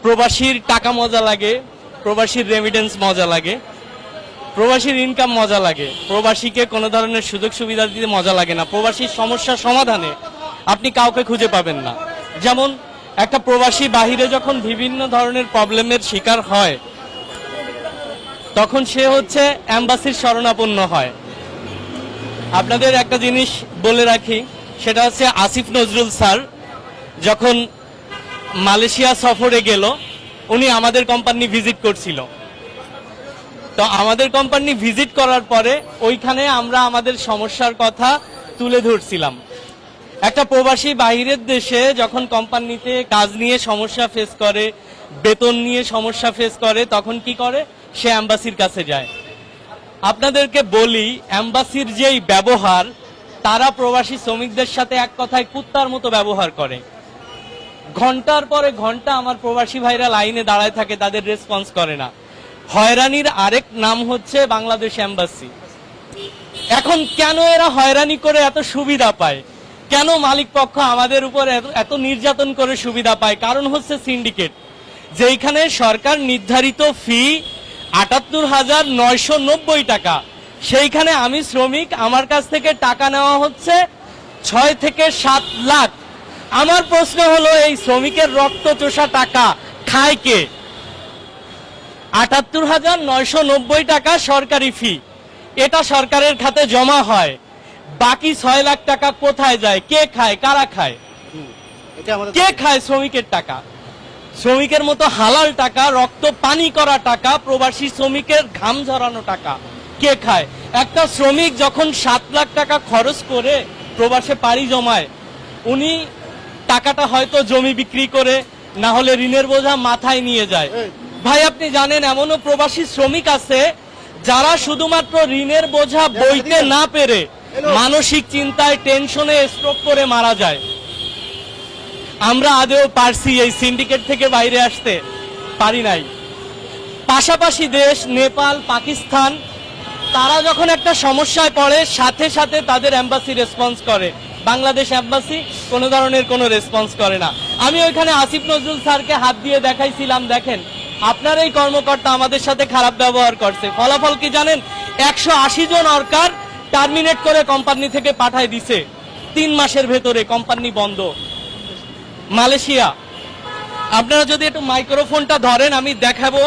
প্রবাসীর টাকা মজা লাগে, প্রবাসীর রেমিটেন্স মজা লাগে, প্রবাসীর ইনকাম মজা লাগে, প্রবাসীকে কোনো ধরনের সুযোগ সুবিধা দিতে মজা লাগে না। প্রবাসীর সমস্যা সমাধানে আপনি কাউকে খুঁজে পাবেন না। যেমন একটা প্রবাসী বাহিরে যখন বিভিন্ন ধরনের প্রবলেমের শিকার হয়, তখন সে হচ্ছে অ্যাম্বাসির শরণাপন্ন হয়। আপনাদের একটা জিনিস বলে রাখি, সেটা হচ্ছে আসিফ নজরুল স্যার যখন মালয়েশিয়া সফরে গেল, উনি আমাদের কোম্পানি ভিজিট করছিল। তো আমাদের কোম্পানি ভিজিট করার পরে ওইখানে আমরা আমাদের সমস্যার কথা তুলে ধরছিলাম। একটা প্রবাসী বাইরের দেশে যখন কোম্পানিতে কাজ নিয়ে সমস্যা ফেস করে, বেতন নিয়ে সমস্যা ফেস করে, তখন কি করে? সে অ্যাম্বাসির কাছে যায়। আপনাদেরকে বলি, অ্যাম্বাসির যেই ব্যবহার, তারা প্রবাসী শ্রমিকদের সাথে এক কথায় কুত্তার মতো ব্যবহার করে। ঘন্টার পরে ঘন্টা আমার প্রবাসী ভাইরা লাইনে দাঁড়ায় থাকে, তাদের রেসপন্স করে না। হয়রানির আরেক নাম হচ্ছে বাংলাদেশ অ্যাম্বাসি। এখন কেন এরা হয়রানি করে এত সুবিধা পায়? কেন মালিক পক্ষ আমাদের উপর এত নির্যাতন করে সুবিধা পায়? কারণ হচ্ছে সিন্ডিকেট। যেইখানে সরকার নির্ধারিত ফি ৭৮,৯৯০ টাকা, সেইখানে আমি শ্রমিক, আমার কাছ থেকে টাকা নেওয়া হচ্ছে ৬ থেকে ৭ লাখ। আমার প্রশ্ন হলো, এই শ্রমিকের রক্ত চোষা টাকা খায় কে? ৭৮,৯৯০ টাকা সরকারি ফি, এটা সরকারের খাতে জমা হয়। বাকি ৬ লাখ টাকা কোথায় যায়? কে খায়? কারা খায়? কে খায় শ্রমিকের টাকা? শ্রমিকের মতো হালাল টাকা, রক্ত পানি করা টাকা, প্রবাসী শ্রমিকের ঘাম ঝরানো টাকা কে খায়? একটা শ্রমিক যখন ৭ লাখ টাকা খরচ করে প্রবাসে পাড়ি জমায়, উনি টাকাটা হয়তো জমি বিক্রি করে, না হলে ঋণের বোঝা মাথায় নিয়ে যায়। ভাই, আপনি জানেন এমনও প্রবাসী শ্রমিক আছে যারা শুধুমাত্র ঋণের বোঝা বইতে না পেরে মানসিক চিন্তায়, টেনশনে স্ট্রোক করে মারা যায়। আমরা আদেও পারছি এই সিন্ডিকেট থেকে বাইরে আসতে? পারি নাই। পাশাপাশি দেশ নেপাল, পাকিস্তান, তারা যখন একটা সমস্যায় পড়ে, সাথে সাথে তাদের এম্বাসি রেসপন্স করে। বাংলাদেশ এম্বাসি কোনো ধরনের কোনো রেসপন্স করে না। আমি ওইখানে আসিফ নজরুল স্যারকে হাত দিয়ে দেখাইছিলাম, দেখেন আপনার এই কর্মকর্তা আমাদের সাথে খারাপ ব্যবহার করছে। ফলাফল কি জানেন? ১৮০ জন ওয়ার্কার টার্মিনেট করে কোম্পানি থেকে পাঠায় দিছে। ৩ মাসের ভেতরে কোম্পানি বন্ধ। মালয়েশিয়া, আপনারা যদি একটু মাইক্রোফোনটা ধরেন, আমি দেখাবো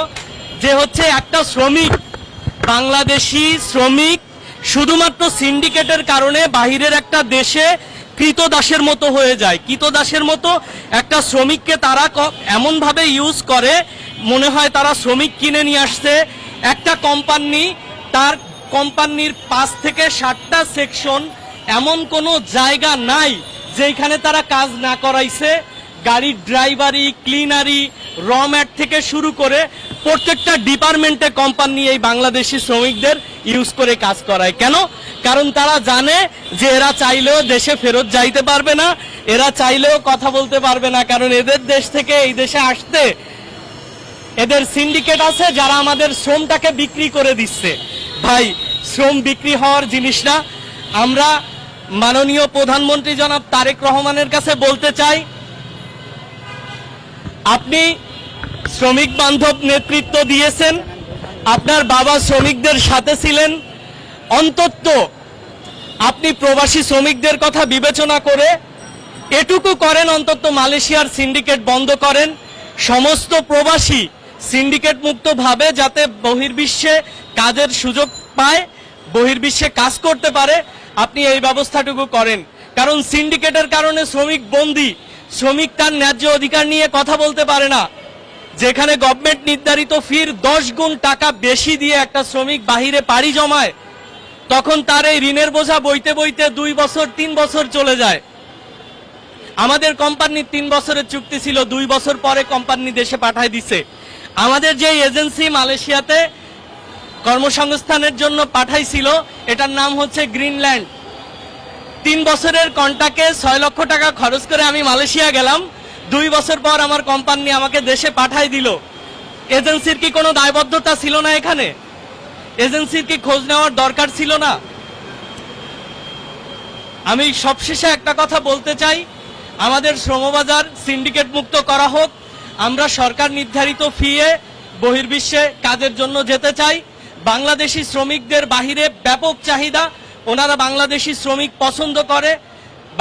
যে হচ্ছে একটা শ্রমিক, বাংলাদেশি শ্রমিক, শুধুমাত্র সিন্ডিকেটের কারণে বাহিরের একটা দেশে কৃতদাসের মতো হয়ে যায়। কৃতদাসের মতো একটা শ্রমিককে তারা এমন ভাবে ইউজ করে, মনে হয় তারা শ্রমিক কিনে নিয়ে আসছে। একটা কোম্পানি, তার কোম্পানির ৫ থেকে ৭টা সেকশন, এমন কোনো জায়গা নাই যেখানে তারা কাজ না করাইছে। গাড়ির ড্রাইভারি, ক্লিনারি, র ম্যাট থেকে শুরু করে প্রত্যেকটা ডিপার্টমেন্টে কোম্পানি এই বাংলাদেশি শ্রমিকদের ইউজ করে কাজ করায়। কেন? কারণ তারা জানে যে এরা চাইলেও দেশে ফেরত যাইতে পারবে না, এরা চাইলেও কথা বলতে পারবে না, কারণ এদের দেশ থেকে এই দেশে আসতে এদের সিন্ডিকেট আছে যারা আমাদের শ্রমটাকে বিক্রি করে দিচ্ছে। ভাই, শ্রম বিক্রি হওয়ার জিনিস না। আমরা মাননীয় প্রধানমন্ত্রী জনাব তারেক রহমানের কাছে বলতে চাই, আপনি শ্রমিক বান্ধব নেতৃত্ব দিয়েছেন, আপনার বাবা শ্রমিকদের সাথে ছিলেন, অন্তত আপনি প্রবাসী শ্রমিকদের কথা বিবেচনা করে এটুকু করেন, অন্তত মালয়েশিয়ার সিন্ডিকেট বন্ধ করেন। সমস্ত প্রবাসী সিন্ডিকেট মুক্ত ভাবে যাতে বহির্বিশ্বে কাজের সুযোগ পায়, বহির্বিশ্বে কাজ করতে পারে, আপনি এই ব্যবস্থাটুকু করেন। কারণ সিন্ডিকেটের কারণে শ্রমিক বন্দী, শ্রমিক তার ন্যায্য অধিকার নিয়ে কথা বলতে পারে না। যেখানে গভর্নমেন্ট নির্ধারিত ফির 10 গুণ টাকা বেশি দিয়ে একটা শ্রমিক বাহিরে পাড়ি জমায়, তখন তার এই ঋণের বোঝা বইতে বইতে 2 বছর 3 বছর চলে যায়। আমাদের কোম্পানির 3 বছরের চুক্তি ছিল, 2 বছর পরে কোম্পানি দেশে পাঠায় দিছে। আমাদের যে এজেন্সি মালয়েশিয়াতে কর্মসংস্থানের জন্য পাঠাইছিল, এটার নাম হচ্ছে গ্রিনল্যান্ড। 3 বছরের কন্ট্রাক্টে 6 লক্ষ টাকা খরচ করে আমি মালয়েশিয়া গেলাম, 2 বছর পর আমার কোম্পানি আমাকে দেশে পাঠাই দিল। এজেন্সির কি কোনো দায়বদ্ধতা ছিল না? এখানে এজেন্সির কি খোঁজ নেওয়ার দরকার ছিল না? আমি সবশেষে একটা কথা বলতে চাই, আমাদের শ্রমবাজার সিন্ডিকেট মুক্ত করা হোক। আমরা সরকার নির্ধারিত ফিয়ে বহির্বিশ্বে কাজের জন্য যেতে চাই। বাংলাদেশি শ্রমিকদের বাহিরে ব্যাপক চাহিদা, ওনারা বাংলাদেশি শ্রমিক পছন্দ করে,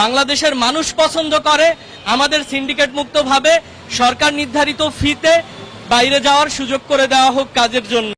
বাংলাদেশের মানুষ পছন্দ করে। আমাদের সিন্ডিকেট মুক্তভাবে সরকার নির্ধারিত ফিতে বাইরে যাওয়ার সুযোগ করে দেওয়া হোক কাজের জন্য।